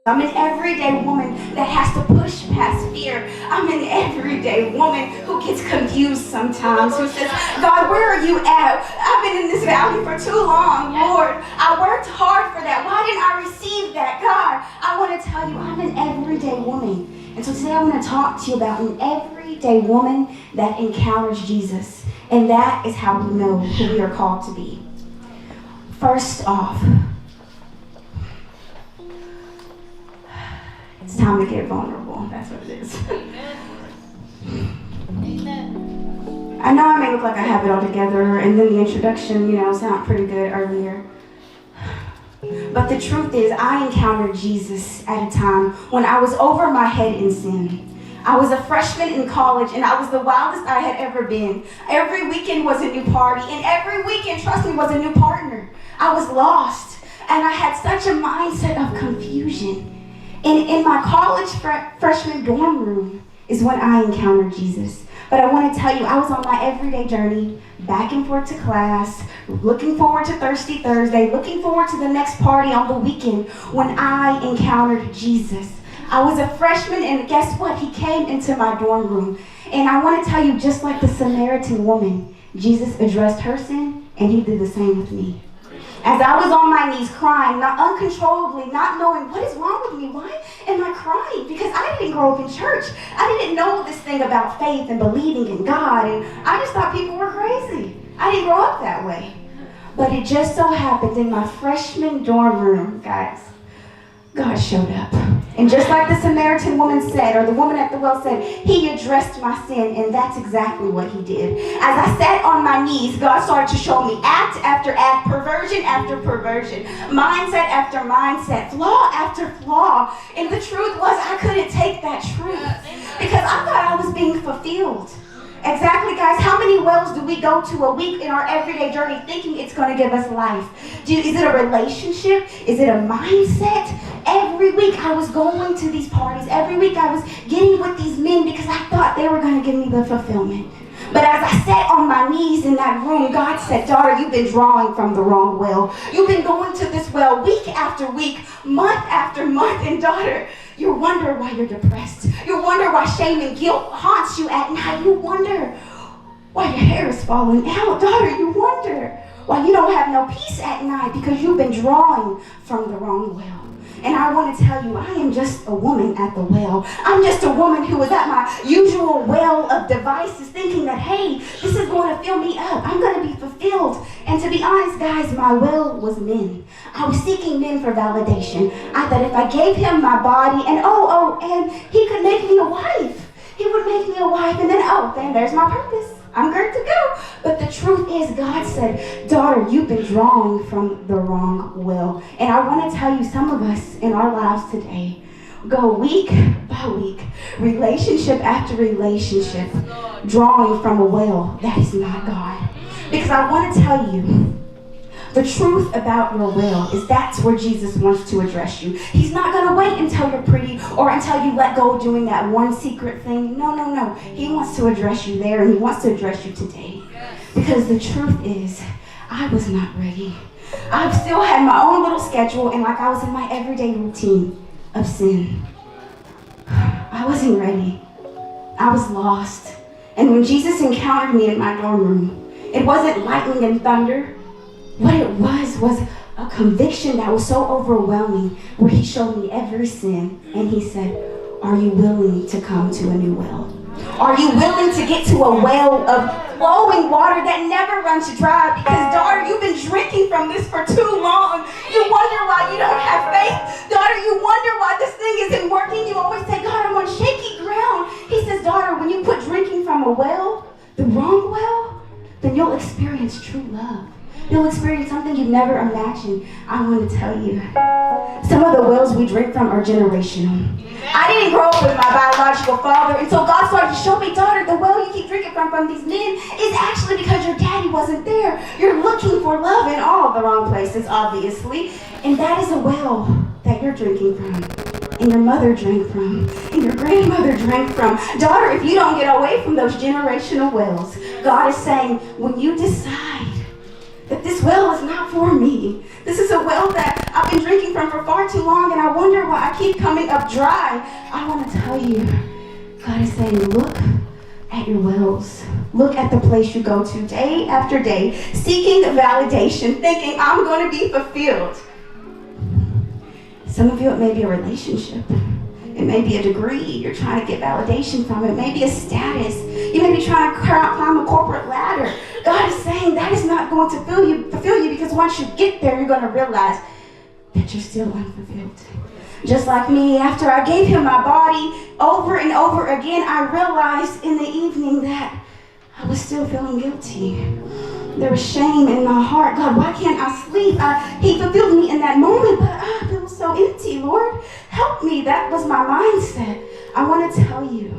I'm an everyday woman that has to push past fear. I'm an everyday woman who gets confused sometimes, who says, God, where are you at? I've been in this valley for too long, Lord. I worked hard for that. Why didn't I receive that? God, I want to tell you, I'm an everyday woman. And so today I want to talk to you about an everyday woman that encounters Jesus. And that is how we know who we are called to be. First off, it's time to get vulnerable. That's what it is. Amen. I know I may look like I have it all together, and then the introduction, sounded pretty good earlier. But the truth is, I encountered Jesus at a time when I was over my head in sin. I was a freshman in college, and I was the wildest I had ever been. Every weekend was a new party, and every weekend, trust me, was a new partner. I was lost, and I had such a mindset of confusion. And in my college freshman dorm room is when I encountered Jesus. But I want to tell you, I was on my everyday journey, back and forth to class, looking forward to Thirsty Thursday, looking forward to the next party on the weekend when I encountered Jesus. I was a freshman, and guess what? He came into my dorm room. And I want to tell you, just like the Samaritan woman, Jesus addressed her sin, and he did the same with me. As I was on my knees crying, not uncontrollably, not knowing what is wrong with me, why am I crying? Because I didn't grow up in church. I didn't know this thing about faith and believing in God, and I just thought people were crazy. I didn't grow up that way. But it just so happened in my freshman dorm room, guys, God showed up. And just like the Samaritan woman said, or the woman at the well said, he addressed my sin, and that's exactly what he did. As I sat on my knees, God started to show me act after act, perversion after perversion, mindset after mindset, flaw after flaw. And the truth was, I couldn't take that truth because I thought I was being fulfilled. Exactly, guys. How many wells do we go to a week in our everyday journey thinking it's going to give us life? Is it a relationship? Is it a mindset? Every week I was going to these parties. Every week I was getting with these men because I thought they were going to give me the fulfillment. But as I sat on my knees in that room, God said, daughter, you've been drawing from the wrong well. You've been going to this well week after week, month after month, and daughter, you wonder why you're depressed. You wonder why shame and guilt haunts you at night. You wonder why your hair is falling out. Daughter, you wonder why you don't have no peace at night because you've been drawing from the wrong well. And I want to tell you, I am just a woman at the well. I'm just a woman who was at my usual well of devices thinking that, hey, this is going to fill me up. I'm going to be fulfilled. And to be honest, guys, my well was men. I was seeking men for validation. I thought if I gave him my body and and he could make me a wife. He would make me a wife and then there's my purpose. I'm good to go. But the truth is, God said, daughter, you've been drawing from the wrong well. And I want to tell you, some of us in our lives today go week by week, relationship after relationship, drawing from a well that is not God. Because I want to tell you, the truth about your well is that's where Jesus wants to address you. He's not going to wait until you're pretty or until you let go of doing that one secret thing. No. He wants to address you there, and he wants to address you today. Because the truth is, I was not ready. I still had my own little schedule, and like I was in my everyday routine of sin. I wasn't ready. I was lost. And when Jesus encountered me in my dorm room, it wasn't lightning and thunder. What it was a conviction that was so overwhelming where he showed me every sin and he said, are you willing to come to a new well? Are you willing to get to a well of flowing water that never runs dry? Because, daughter, you've been drinking from this for too long. You wonder why you don't have faith. Daughter, you wonder why this thing isn't working. You always say, God, I'm on shaky ground. He says, daughter, when you quit drinking from a well, the wrong well, then you'll experience true love. You'll experience something you've never imagined. I want to tell you, some of the wells we drink from are generational. I didn't grow up with my biological father, and so God started to show me, daughter, the well you keep drinking from these men is actually because your daddy wasn't there. You're looking for love in all the wrong places, obviously, and that is a well that you're drinking from, and your mother drank from, and your grandmother drank from. Daughter, if you don't get away from those generational wells, God is saying, when you decide that this well is not for me, this is a well that I've been drinking from for far too long, and I wonder why I keep coming up dry. I want to tell you, God is saying, look at your wells. Look at the place you go to day after day, seeking validation, thinking I'm going to be fulfilled. Some of you, it may be a relationship. It may be a degree you're trying to get validation from. It may be a status. You may be trying to climb a corporate ladder. God is saying that is not going to fulfill you because once you get there, you're going to realize that you're still unfulfilled. Just like me, after I gave him my body over and over again, I realized in the evening that I was still feeling guilty. There was shame in my heart. God, why can't I sleep? He fulfilled me in that moment, but I feel so empty. Lord, help me. That was my mindset. I want to tell you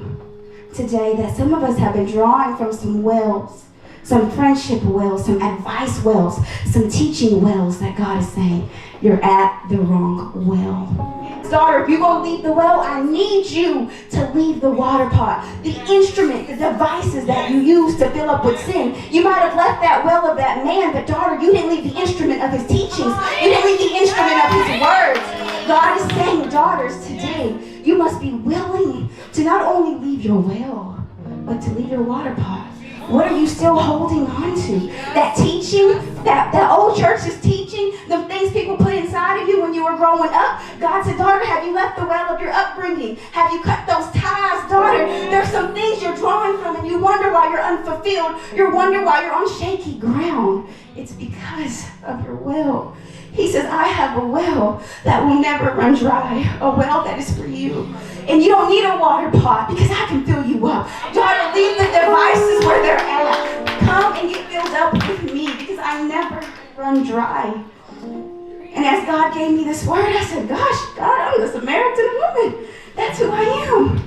today that some of us have been drawing from some wells, some friendship wells, some advice wells, some teaching wells that God is saying, you're at the wrong well. Daughter, if you're going to leave the well, I need you to leave the water pot, the instrument, the devices that you use to fill up with sin. You might have left that well of that man, but daughter, you didn't leave the instrument of his teachings. You didn't leave the instrument of his words. God is saying, daughters, today, you must be willing to not only leave your well, but to leave your water pot. What are you still holding on to? That teaching, that old church's teaching, the things people put inside of you when you were growing up. God said, daughter, have you left the well of your upbringing? Have you cut those ties, daughter? There's some things you're drawing from and you wonder why you're unfulfilled. You wonder why you're on shaky ground. It's because of your well. He says, I have a well that will never run dry, a well that is for you. And you don't need a water pot because I can fill you up. Daughter, leave the devices where they're at. Come and get filled up with me because I never run dry. And as God gave me this word, I said, gosh, God, I'm the Samaritan woman. That's who I am.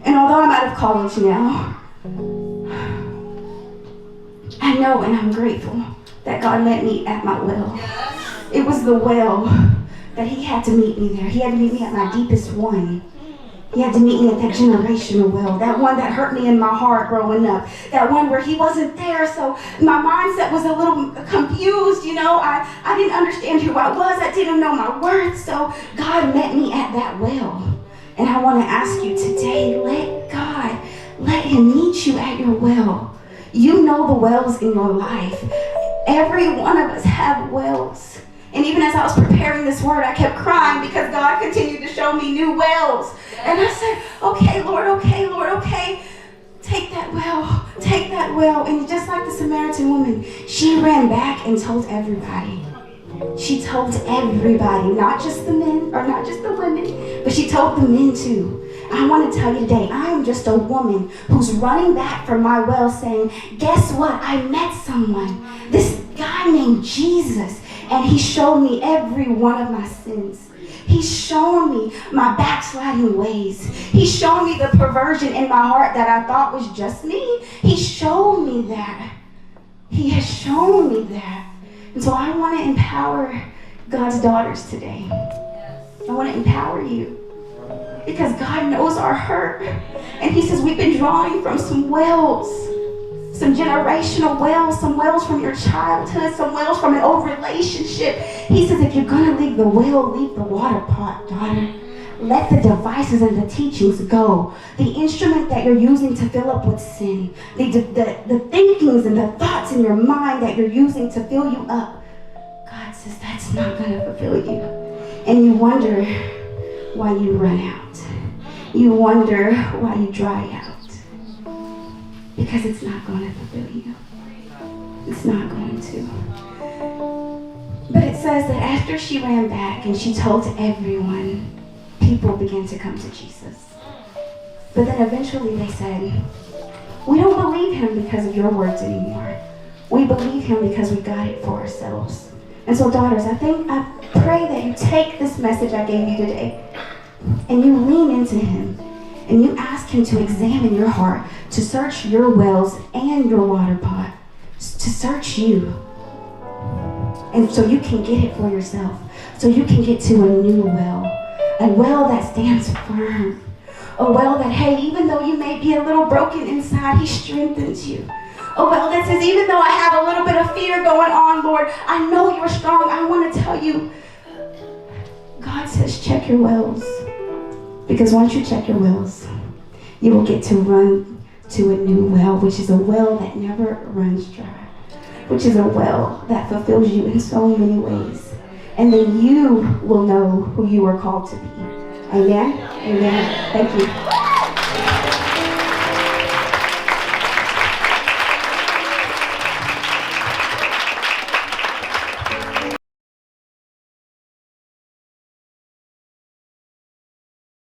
And although I'm out of college now, I know and I'm grateful that God met me at my well. It was the well that he had to meet me there. He had to meet me at my deepest one. He had to meet me at that generational well, that one that hurt me in my heart growing up, that one where he wasn't there, so my mindset was a little confused, you know. I didn't understand who I was. I didn't know my worth, so God met me at that well. And I want to ask you today, let him meet you at your well. You know the wells in your life. Every one of us have wells. And even as I was preparing this word, I kept crying because God continued to show me new wells. And I said, okay, Lord, okay. Take that well. And just like the Samaritan woman, she ran back and told everybody. She told everybody, not just the men or not just the women, but she told the men too. I want to tell you today, I am just a woman who's running back from my well saying, guess what? I met someone, this guy named Jesus, and he showed me every one of my sins. He's shown me my backsliding ways. He's shown me the perversion in my heart that I thought was just me. He showed me that. He has shown me that. And so I want to empower God's daughters today. I want to empower you. Because God knows our hurt. And he says we've been drawing from some wells. Some generational wells. Some wells from your childhood. Some wells from an old relationship. He says if you're going to leave the well, leave the water pot, daughter. Let the devices and the teachings go. The instrument that you're using to fill up with sin. The thinkings and the thoughts in your mind that you're using to fill you up. God says that's not going to fulfill you. And you wonder why you run out. You wonder why you dry out. Because it's not going to fulfill you. It's not going to. But it says that after she ran back and she told to everyone, people began to come to Jesus. But then eventually they said, we don't believe him because of your words anymore. We believe him because we got it for ourselves. And so daughters, I pray that you take this message I gave you today and you lean into him and you ask him to examine your heart, to search your wells and your water pot, to search you. And so you can get it for yourself. So you can get to a new well. A well that stands firm. A well that, hey, even though you may be a little broken inside, he strengthens you. A well that says, even though I have a little bit of fear going on, Lord, I know you're strong. I want to tell you, God says, check your wells. Because once you check your wells, you will get to run to a new well, which is a well that never runs dry, which is a well that fulfills you in so many ways. And then you will know who you are called to be. Amen? Amen. Thank you.